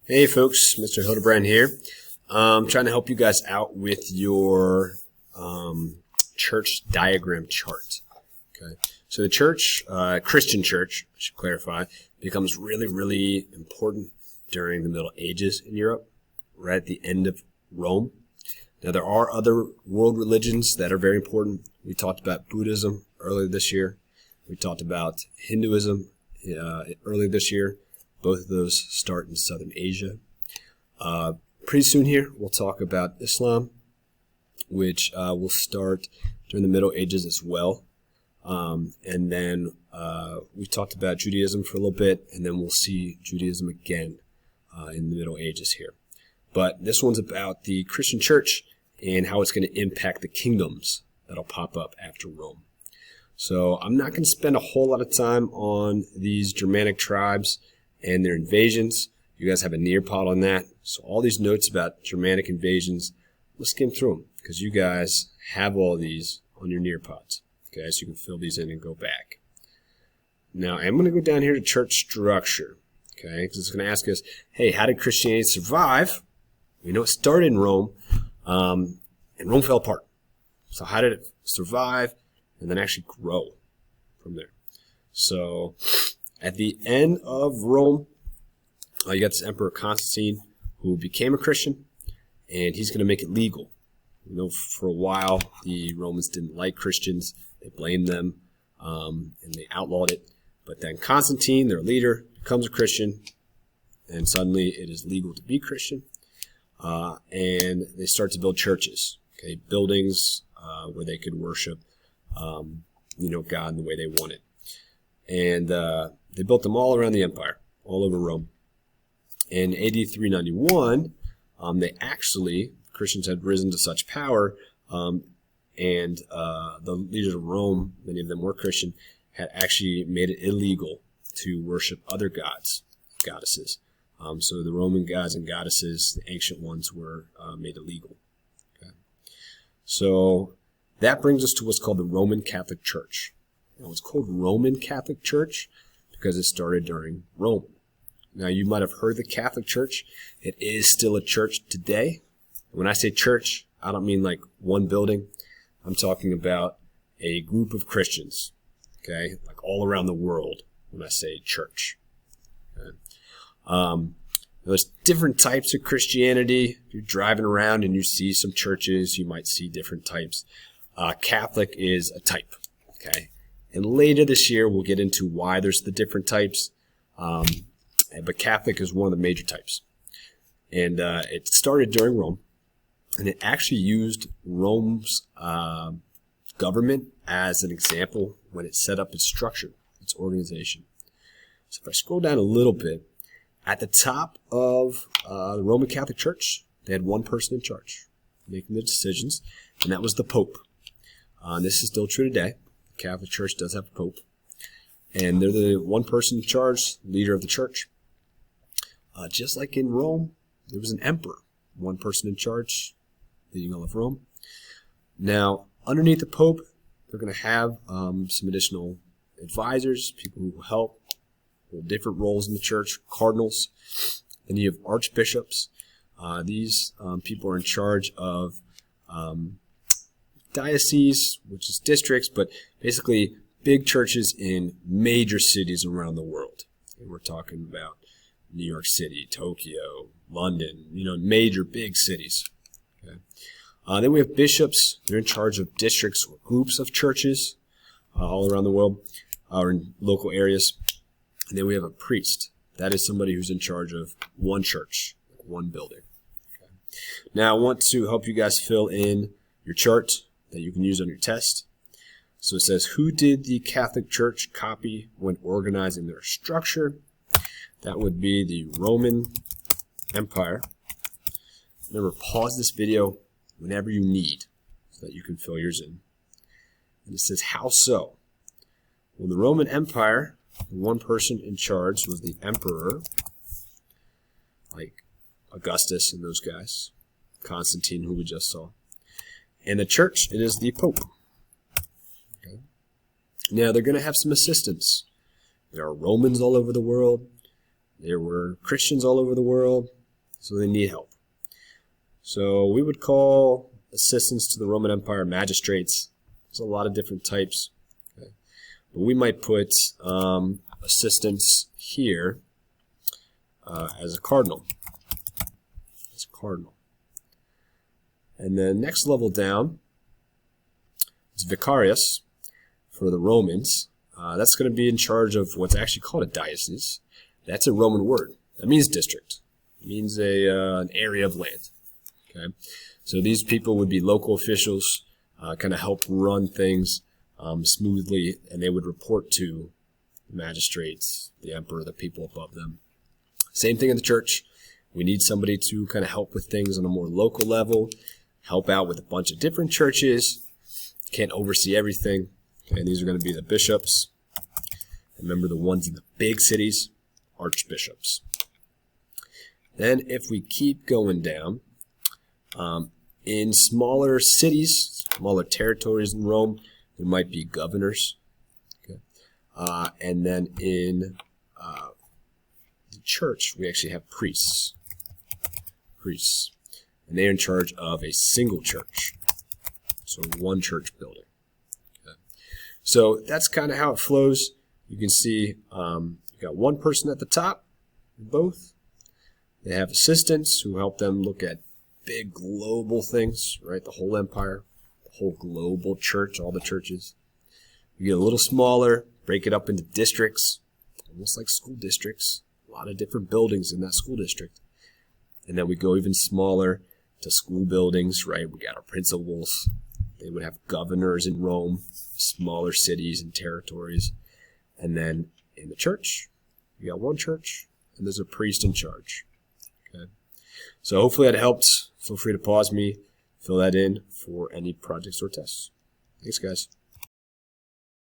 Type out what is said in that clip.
Hey folks, Mr. Hildebrand here. I'm trying to help you guys out with your church diagram chart. Okay, so the church, Christian church, I should clarify, becomes really important during the Middle Ages in Europe, right at the end of Rome. Now there are other world religions that are very important. We talked about Buddhism earlier this year. We talked about Hinduism earlier this year. Both of those start in Southern Asia. Pretty soon here, we'll talk about Islam, which will start during the Middle Ages as well. And then we talked about Judaism for a little bit, and then we'll see Judaism again in the Middle Ages here. But this one's about the Christian church and how it's going to impact the kingdoms that'll pop up after Rome. So I'm not going to spend a whole lot of time on these Germanic tribes and their invasions. You guys have a Nearpod on that. So all these notes about Germanic invasions, let's skim through them because you guys have all these on your Nearpods. Okay, so you can fill these in and go back. Now I'm going to go down here to church structure. Okay, because it's going to ask us, hey, how did Christianity survive? We know it started in Rome, and Rome fell apart. So how did it survive and then actually grow from there? So at the end of Rome, you got this Emperor Constantine who became a Christian, and he's going to make it legal. You know, for a while, the Romans didn't like Christians. They blamed them, and they outlawed it. But then Constantine, their leader, becomes a Christian, and suddenly it is legal to be Christian. And they start to build churches, okay, buildings where they could worship, God in the way they wanted. And they built them all around the empire, all over Rome. In AD 391, Christians had risen to such power, and the leaders of Rome, many of them were Christian, had actually made it illegal to worship other gods, goddesses. So the Roman gods and goddesses, the ancient ones, were made illegal. Okay. So that brings us to what's called the Roman Catholic Church. Now, it's called Roman Catholic Church because it started during Rome. Now, you might have heard the Catholic Church. It is still a church today. When I say church, I don't mean like one building. I'm talking about a group of Christians, okay, like all around the world when I say church. Okay. There's different types of Christianity. If you're driving around and you see some churches, you might see different types. Catholic is a type, okay? And later this year, we'll get into why there's the different types. But Catholic is one of the major types. And it started during Rome. And it actually used Rome's government as an example when it set up its structure, its organization. So if I scroll down a little bit, at the top of the Roman Catholic Church, they had one person in charge making the decisions, and that was the Pope. This is still true today. The Catholic Church does have a Pope. And they're the one person in charge, leader of the church. Just like in Rome, there was an emperor, one person in charge, leading all of Rome. Now, underneath the Pope, they're going to have some additional advisors, people who help with different roles in the church, cardinals. Then you have archbishops. These people are in charge of dioceses, which is districts, but basically big churches in major cities around the world. And we're talking about New York City, Tokyo, London, major big cities. Okay. Then we have bishops. They're in charge of districts or groups of churches all around the world or in local areas. And then we have a priest. That is somebody who's in charge of one church, one building. Okay. Now I want to help you guys fill in your chart that you can use on your test. So it says, who did the Catholic Church copy when organizing their structure? That would be the Roman Empire. Remember, pause this video whenever you need so that you can fill yours in. And it says, how so? Well, the Roman Empire, the one person in charge was the emperor, like Augustus and those guys, Constantine, who we just saw. And the church, it is the Pope. Okay. Now, they're going to have some assistance. There are Romans all over the world. There were Christians all over the world, so they need help. So we would call assistants to the Roman Empire magistrates. There's a lot of different types. Okay. But we might put assistants here as a cardinal. As a cardinal. And then next level down is vicarius for the Romans. That's going to be in charge of what's actually called a diocese. That's a Roman word. That means district. It means an area of land. Okay, so these people would be local officials, kind of help run things smoothly, and they would report to the magistrates, the emperor, the people above them. Same thing in the church. We need somebody to kind of help with things on a more local level, help out with a bunch of different churches. Can't oversee everything. Okay, and these are going to be the bishops. Remember the ones in the big cities, archbishops. Then if we keep going down, in smaller cities, smaller territories in Rome, there might be governors. Okay. And then in the church, we actually have priests. Priests. And they're in charge of a single church. So one church building. Okay. So that's kind of how it flows. You can see you've got one person at the top, both. They have assistants who help them look at big global things, right? The whole empire, the whole global church, all the churches. You get a little smaller, break it up into districts, almost like school districts. A lot of different buildings in that school district. And then we go even smaller to school buildings, right? We got our principals. They would have governors in Rome, smaller cities and territories. And then in the church, you got one church, and there's a priest in charge. Okay. So hopefully that helped. Feel free to pause me, fill that in for any projects or tests. Thanks, guys.